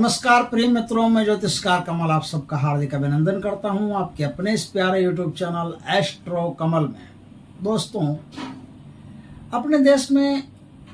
नमस्कार प्रिय मित्रों, मैं ज्योतिषकार कमल आप सबका हार्दिक अभिनंदन करता हूं आपके अपने इस प्यारे यूट्यूब चैनल एस्ट्रो कमल में। दोस्तों, अपने देश में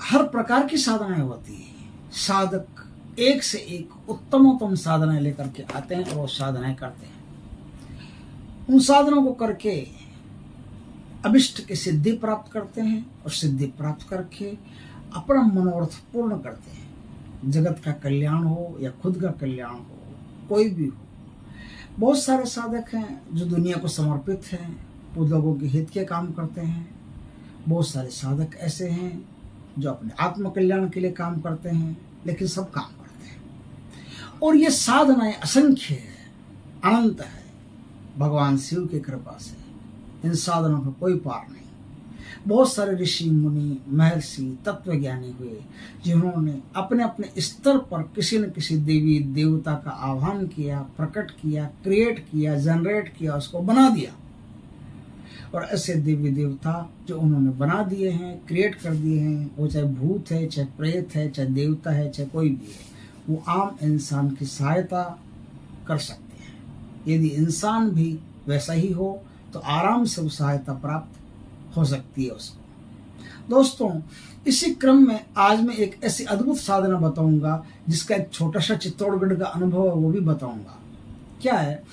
हर प्रकार की साधनाएं होती है। साधक एक से एक उत्तमोत्तम साधनाएं लेकर के आते हैं और वो साधनाएं करते हैं। उन साधनों को करके अभिष्ट की सिद्धि प्राप्त करते हैं और सिद्धि प्राप्त करके अपना मनोरथ पूर्ण करते हैं। जगत का कल्याण हो या खुद का कल्याण हो, कोई भी हो। बहुत सारे साधक हैं जो दुनिया को समर्पित हैं, वो लोगों के हित के काम करते हैं। बहुत सारे साधक ऐसे हैं जो अपने आत्म कल्याण के लिए काम करते हैं, लेकिन सब काम करते हैं। और ये साधनाएं असंख्य है, अनंत है। भगवान शिव की कृपा से इन साधनों का कोई पार नहीं। बहुत सारे ऋषि मुनि महर्षि तत्वज्ञानी हुए जिन्होंने अपने अपने स्तर पर किसी न किसी देवी देवता का आह्वान किया, प्रकट किया, क्रिएट किया, जनरेट किया, उसको बना दिया। और ऐसे देवी देवता जो उन्होंने बना दिए हैं, क्रिएट कर दिए हैं, वो चाहे भूत है, चाहे प्रेत है, चाहे देवता है, चाहे कोई भी है, वो आम इंसान की सहायता कर सकते हैं। यदि इंसान भी वैसा ही हो तो आराम से वो सहायता प्राप्त हो सकती है उसको। दोस्तों, इसी क्रम में आज मैं एक ऐसी अद्भुत साधना बताऊंगा जिसका एक छोटा सा चित्तौड़गढ़ का अनुभव है, वो भी बताऊंगा। क्या है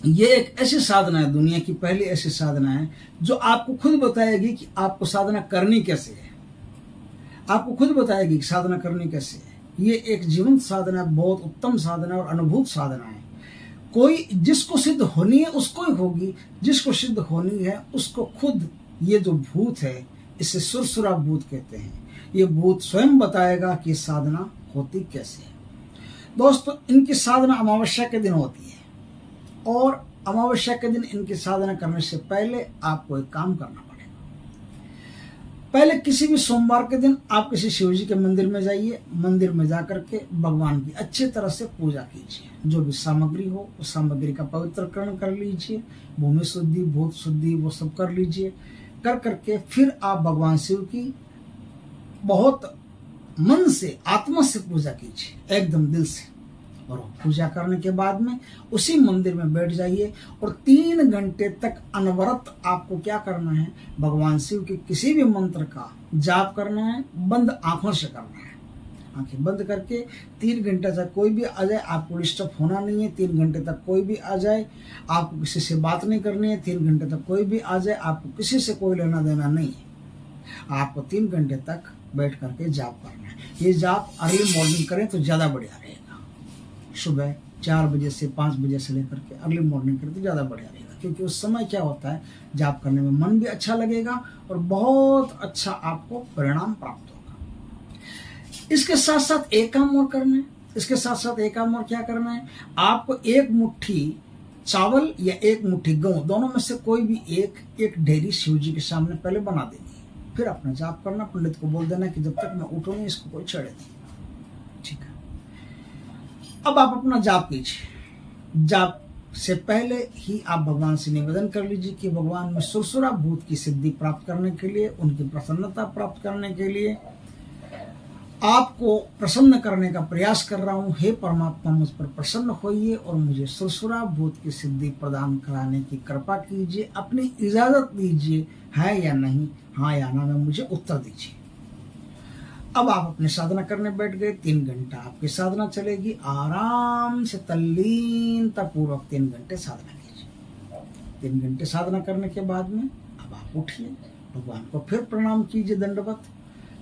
ये? एक ऐसी साधना है, दुनिया की पहली ऐसी साधना है जो आपको खुद बताएगी कि आपको साधना करनी कैसे है। आपको खुद बताएगी कि साधना करनी कैसे है। ये एक जीवंत साधना है, बहुत उत्तम साधना और अनुभूत साधना है। कोई जिसको सिद्ध होनी है उसको ही होगी, जिसको सिद्ध होनी है उसको खुद। ये जो भूत है इसे सुरसुरा भूत कहते हैं। ये भूत स्वयं बताएगा कि साधना होती कैसे है। दोस्तों, इनकी साधना अमावस्या के दिन होती है और अमावस्या के दिन इनकी साधना करने से पहले आपको एक काम करना पड़ेगा। पहले किसी भी सोमवार के दिन आप किसी शिव जी के मंदिर में जाइए। मंदिर में जाकर के भगवान की अच्छी तरह से पूजा कीजिए। जो भी सामग्री हो उस सामग्री का पवित्रकरण कर लीजिए। भूमि शुद्धि, भूत शुद्धि, वो सब कर लीजिए। कर करके फिर आप भगवान शिव की बहुत मन से, आत्मा से पूजा कीजिए, एकदम दिल से। और पूजा करने के बाद में उसी मंदिर में बैठ जाइए और 3 घंटे तक अनवरत आपको क्या करना है? भगवान शिव के किसी भी मंत्र का जाप करना है। बंद आंखों से करना है। आंखें बंद करके 3 घंटे तक कोई भी आ जाए, आपको डिस्टर्ब होना नहीं है। 3 घंटे तक कोई भी आ जाए, आपको किसी से बात नहीं करनी है। 3 घंटे तक कोई भी आ जाए, आपको किसी से कोई लेना देना नहीं है। आपको 3 घंटे तक बैठ करके जाप करना है। ये जाप अर्ली मॉर्निंग करें तो ज़्यादा बढ़िया रहेगा। सुबह 4 बजे से 5 बजे से लेकर के अर्ली मॉर्निंग करें तो ज़्यादा बढ़िया रहेगा, क्योंकि उस समय क्या होता है, जाप करने में मन भी अच्छा लगेगा और बहुत अच्छा आपको परिणाम प्राप्त होगा। इसके साथ साथ एक काम और करना है। इसके साथ साथ एक काम और क्या करना है? आपको 1 मुट्ठी चावल या 1 मुट्ठी गेहूं, दोनों में से कोई भी एक ढेरी शिव जी के सामने पहले बना देनी है। फिर अपना जाप करना। पंडित को बोल देना कि जब तक मैं उठूं नहीं इसको कोई छेड़े नहीं। ठीक है। अब आप अपना जाप कीजिए। जाप से पहले ही आप भगवान से निवेदन कर लीजिए कि भगवान, मैं सुरसुरा भूत की सिद्धि प्राप्त करने के लिए, उनकी प्रसन्नता प्राप्त करने के लिए आपको प्रसन्न करने का प्रयास कर रहा हूँ। हे परमात्मा, मुझ पर प्रसन्न होइए और मुझे सुरसुरा भूत की सिद्धि प्रदान कराने की कृपा कीजिए। अपनी इजाजत दीजिए, है या नहीं, हाँ या ना में मुझे उत्तर दीजिए। अब आप अपनी साधना करने बैठ गए। 3 घंटा आपकी साधना चलेगी। आराम से तल्लीनता पूर्वक 3 घंटे साधना कीजिए। 3 घंटे साधना करने के बाद में अब आप उठिए, भगवान को फिर प्रणाम कीजिए, दंडवत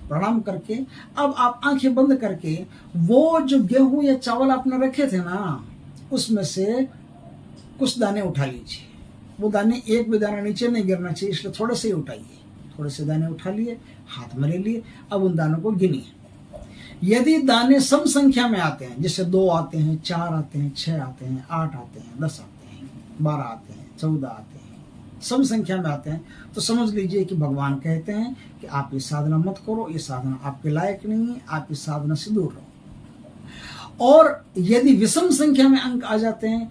प्रणाम करके अब आप आंखें बंद करके वो जो गेहूं या चावल आपने रखे थे ना, उसमें से कुछ दाने उठा लीजिए। वो दाने एक भी दाना नीचे नहीं गिरना चाहिए, इसलिए थोड़े से ही उठाइए। थोड़े से दाने उठा लिए, हाथ में ले लिए। अब उन दानों को गिनिए। यदि दाने सम संख्या में आते हैं, जैसे 2 आते हैं, 4 आते हैं, 6 आते हैं, 8 आते हैं, 10 आते हैं, 12 आते हैं, 14 आते हैं, सम संख्या में आते हैं, तो समझ लीजिए कि भगवान कहते हैं कि आप ये साधना मत करो, ये साधना आपके लायक नहीं है, आप इस साधना से दूर रहो। और यदि विषम संख्या में अंक आ जाते हैं,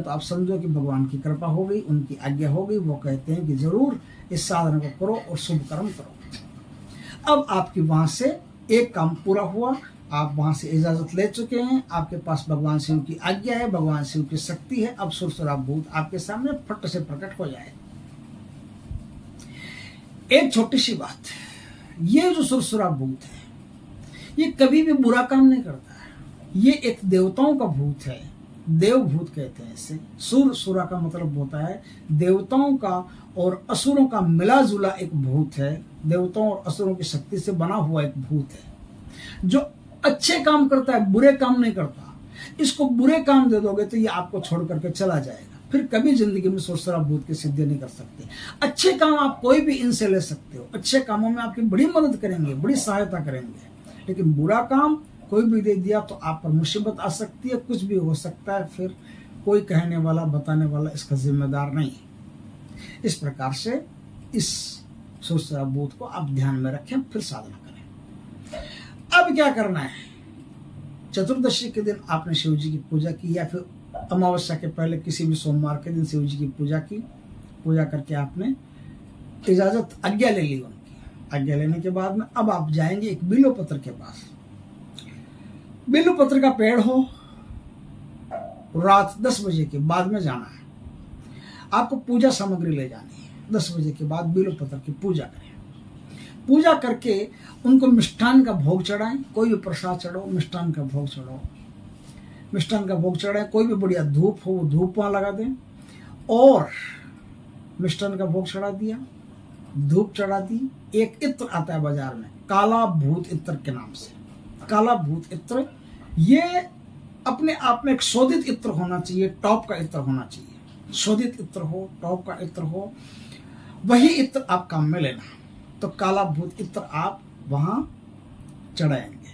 तो आप समझो कि भगवान की कृपा हो गई, उनकी आज्ञा हो गई। वो कहते हैं कि जरूर इस साधना को करो और शुभ कर्म करो। अब आपकी वहां से एक काम पूरा हुआ। आप वहां से इजाजत ले चुके हैं, आपके पास भगवान शिव की आज्ञा है, भगवान शिव की शक्ति है। अब सुरसुरा भूत आपके सामने फट से प्रकट हो जाए। एक छोटी सी बात, ये जो सुरसुरा भूत है ये कभी भी बुरा काम नहीं करता है। ये एक देवताओं का भूत है, देव भूत कहते हैं इसे। सुरसुरा का मतलब होता है देवताओं का और असुरों का मिला जुला एक भूत है। देवताओं और असुरों की शक्ति से बना हुआ एक भूत है जो अच्छे काम करता है, बुरे काम नहीं करता। इसको बुरे काम दे दोगे तो ये आपको छोड़ करके चला जाएगा, फिर कभी जिंदगी में सुरसुरा भूत की सिद्धि नहीं कर सकते। अच्छे काम आप कोई भी इनसे ले सकते हो, अच्छे कामों में आपकी बड़ी मदद करेंगे, बड़ी सहायता करेंगे। लेकिन बुरा काम कोई भी दे दिया तो आप पर मुसीबत आ सकती है, कुछ भी हो सकता है, फिर कोई कहने वाला बताने वाला इसका जिम्मेदार नहीं है। इस प्रकार से इस सुरसुरा भूत को आप ध्यान में रखें, फिर साधना करें। अब क्या करना है, चतुर्दशी के दिन आपने शिव जी की पूजा की, या फिर अमावस्या के पहले किसी भी सोमवार के दिन शिव जी की पूजा की। पूजा करके आपने इजाजत आज्ञा ले ली उनकी। आज्ञा लेने के बाद में अब आप जाएंगे एक बिल्वपत्र के पास। बिल्वपत्र का पेड़ हो, रात 10 बजे के बाद में जाना है। आपको पूजा सामग्री ले जानी है। 10 बजे के बाद बिल्वपत्र की पूजा करें। पूजा करके उनको मिष्ठान का भोग चढ़ाएं, कोई भी प्रसाद चढ़ाओ, मिष्ठान का भोग चढ़ाओ, मिष्ठान का भोग चढ़ाएं। कोई भी बढ़िया धूप हो वो धूप वहां लगा दें, और मिष्ठान का भोग चढ़ा दिया, धूप चढ़ा दी। एक इत्र आता है बाजार में, काला भूत इत्र के नाम से। काला भूत इत्र ये अपने आप में एक शोधित इत्र होना चाहिए, टॉप का इत्र होना चाहिए। शोधित इत्र हो, टॉप का इत्र हो, वही इत्र आप काम में लेना। तो काला भूत इत्र आप वहां चढ़ाएंगे।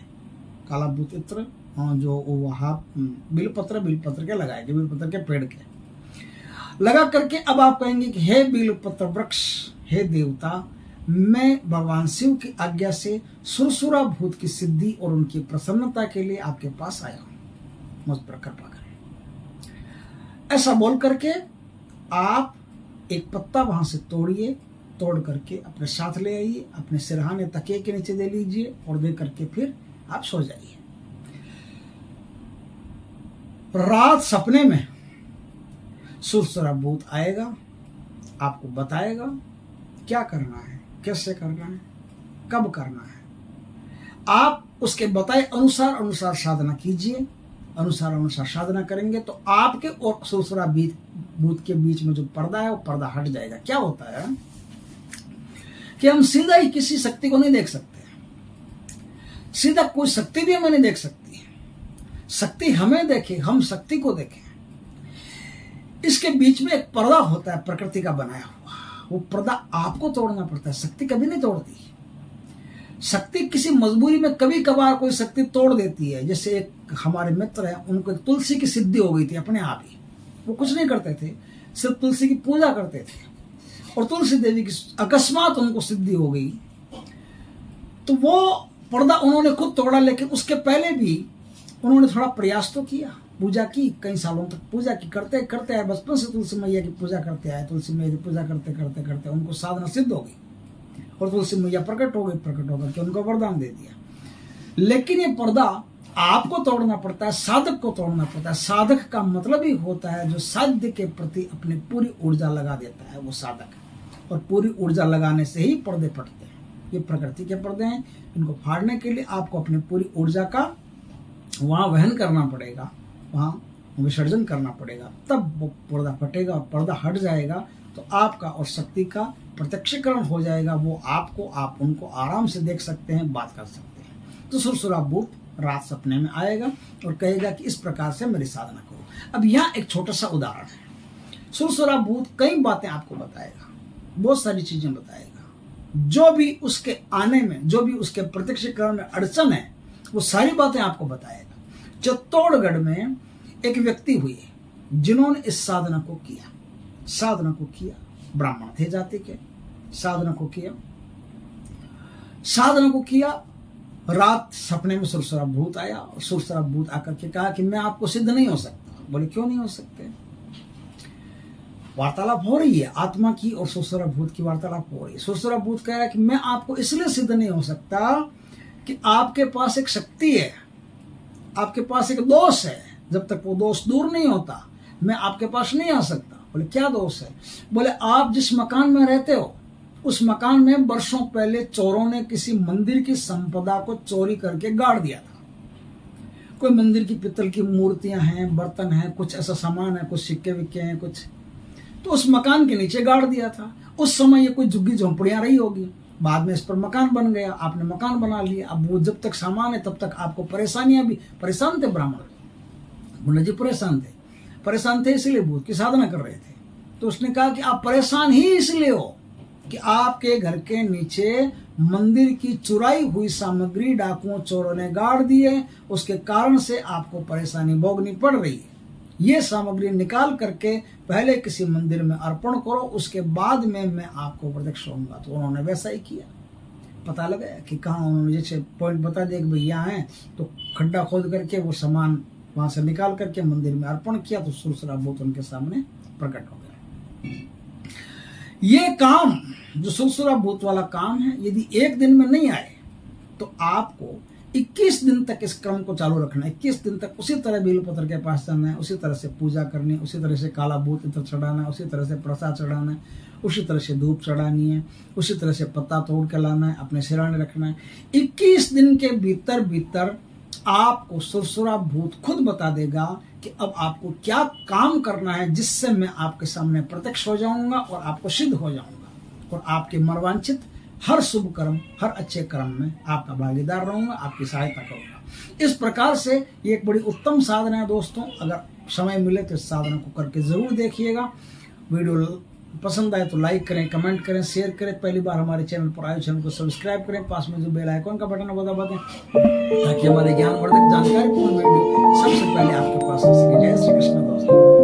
काला भूत इत्र जो वहां बिल्वपत्र के लगाएंगे, बिल्वपत्र के पेड़ के लगा करके अब आप कहेंगे कि हे बिल्वपत्र वृक्ष, हे देवता, मैं भगवान शिव की आज्ञा से सुरसुरा भूत की सिद्धि और उनकी प्रसन्नता के लिए आपके पास आया हूं, मुझ पर कृपा करें। ऐसा बोल करके आप एक पत्ता वहां से तोड़िए, तोड़ करके अपने साथ ले आइए, अपने सिरहाने तकिए के नीचे दे लीजिए और दे करके फिर आप सो जाइए। रात सपने में सुरसुरा भूत आएगा, आपको बताएगा क्या करना है, कैसे करना है, कब करना है। आप उसके बताए अनुसार साधना कीजिए। अनुसार साधना करेंगे तो आपके और सुरसुरा भूत के बीच में जो पर्दा है वो पर्दा हट जाएगा। क्या होता है कि हम सीधा ही किसी शक्ति को नहीं देख सकते, सीधा कोई शक्ति भी हमें नहीं देख सकती। शक्ति हमें देखे, हम शक्ति को देखें, इसके बीच में एक पर्दा होता है प्रकृति का बनाया हुआ। वो पर्दा आपको तोड़ना पड़ता है, शक्ति कभी नहीं तोड़ती। शक्ति किसी मजबूरी में कभी कभार कोई शक्ति तोड़ देती है। जैसे एक हमारे मित्र हैं, उनको एक तुलसी की सिद्धि हो गई थी अपने आप ही। वो कुछ नहीं करते थे, सिर्फ तुलसी की पूजा करते थे, और तुलसी देवी की अकस्मात उनको सिद्धि हो गई। तो वो पर्दा उन्होंने खुद तोड़ा, लेकिन उसके पहले भी उन्होंने थोड़ा प्रयास तो किया, पूजा की, कई सालों तक पूजा की, करते करते आए, बचपन से तुलसी मैया की पूजा करते आए। तुलसी मैया की पूजा करते करते करते उनको साधना सिद्ध हो गई और तुलसी मैया प्रकट हो गई। प्रकट होकर के उनको वरदान दे दिया। लेकिन ये पर्दा आपको तोड़ना पड़ता है, साधक को तोड़ना पड़ता है। साधक का मतलब ही होता है जो साध्य के प्रति अपनी पूरी ऊर्जा लगा देता है, वो साधक। और पूरी ऊर्जा लगाने से ही पर्दे फटते हैं। ये प्रकृति के पर्दे हैं, इनको फाड़ने के लिए आपको अपनी पूरी ऊर्जा का वहां वहन करना पड़ेगा, वहां विसर्जन करना पड़ेगा, तब वो पर्दा फटेगा और पर्दा हट जाएगा। तो आपका और शक्ति का प्रत्यक्षीकरण हो जाएगा। वो आपको, आप उनको आराम से देख सकते हैं, बात कर सकते हैं। तो सुरसुरा भूत रात सपने में आएगा और कहेगा कि इस प्रकार से मेरी साधना करो। अब यहाँ एक छोटा सा उदाहरण है। सुरसुरा भूत कई बातें आपको बताएगा, बहुत सारी चीजें बताएगा। जो भी उसके आने में, जो भी उसके प्रत्यक्षीकरण में अड़चन है, वो सारी बातें आपको बताएगा। चित्तौड़गढ़ में एक व्यक्ति हुए जिन्होंने इस साधना को किया। ब्राह्मण थे जाति के, साधना को किया। रात सपने में सुरसुरा भूत आया और सुरसुरा भूत आकर के कहा कि मैं आपको सिद्ध नहीं हो सकता। बोले क्यों नहीं हो सकते? वार्तालाप हो रही है, आत्मा की और सुरसुरा भूत की वार्तालाप हो रही है। सुरसुरा भूत कह रहा है कि मैं आपको इसलिए सिद्ध नहीं हो सकता कि आपके पास एक शक्ति है, आपके पास एक दोष है, जब तक वो दोष दूर नहीं होता मैं आपके पास नहीं आ सकता। बोले क्या दोष है? बोले आप जिस मकान में रहते हो उस मकान में वर्षों पहले चोरों ने किसी मंदिर की संपदा को चोरी करके गाड़ दिया था। कोई मंदिर की पित्तल की मूर्तियां हैं, बर्तन हैं, कुछ ऐसा सामान है, कुछ सिक्के विक्के हैं कुछ, तो उस मकान के नीचे गाड़ दिया था। उस समय ये कोई झुग्गी झोंपड़ियां रही होगी, बाद में इस पर मकान बन गया, आपने मकान बना लिया। अब वो जब तक सामान है तब तक आपको परेशानियां भी, परेशान थे ब्राह्मण, मुन्ना जी परेशान थे इसलिए भूत की साधना कर रहे थे। तो उसने कहा कि आप परेशान ही इसलिए हो कि आपके घर के नीचे मंदिर की चुराई हुई सामग्री डाकुओं चोरों ने गाड़ दी है, उसके कारण से आपको परेशानी भोगनी पड़ रही है। ये सामग्री निकाल करके पहले किसी मंदिर में अर्पण करो, उसके बाद में मैं आपको प्रत्यक्ष होऊंगा। तो उन्होंने वैसा ही किया। पता लगा कि कहाँ, उन्होंने जैसे पॉइंट बता दिया कि भाई यहाँ है, तो खड्डा खोद करके वो सामान वहां से निकाल करके मंदिर में अर्पण किया, तो सुरसुरा भूत उनके सामने प्रकट हो गया। ये काम जो सुरसुरा भूत वाला काम है, यदि एक दिन में नहीं आए तो आपको 21 दिन तक इस क्रम को चालू रखना है। 21 दिन तक उसी तरह बेलपत्र के पास जाना है, उसी तरह से पूजा करनी है, उसी तरह से काला भूत इत्र चढ़ाना है, उसी तरह से प्रसाद चढ़ाना है, उसी तरह से धूप चढ़ानी है, उसी तरह से पत्ता तोड़ के लाना है, अपने सिराने रखना है। 21 दिन के भीतर भीतर आपको सुरसुरा भूत खुद बता देगा कि अब आपको क्या काम करना है, जिससे मैं आपके सामने प्रत्यक्ष हो जाऊंगा और आपको सिद्ध हो जाऊंगा और आपके मनवांछित हर शुभ कर्म, हर अच्छे कर्म में आपका भागीदार रहूंगा, आपकी सहायता करूंगा। इस प्रकार से ये एक बड़ी उत्तम साधना है दोस्तों। अगर समय मिले तो इस साधना को करके जरूर देखिएगा। वीडियो पसंद आए तो लाइक करें, कमेंट करें, शेयर करें। पहली बार हमारे चैनल पर आए चैनल को सब्सक्राइब करें, पास में जो बेल आइकॉन का बटन है वो दबा दें ताकि हमारे ज्ञानवर्धक जानकारीपूर्ण वीडियो सबसे पहले आपके पास आ सके। जय श्री कृष्ण दोस्तों।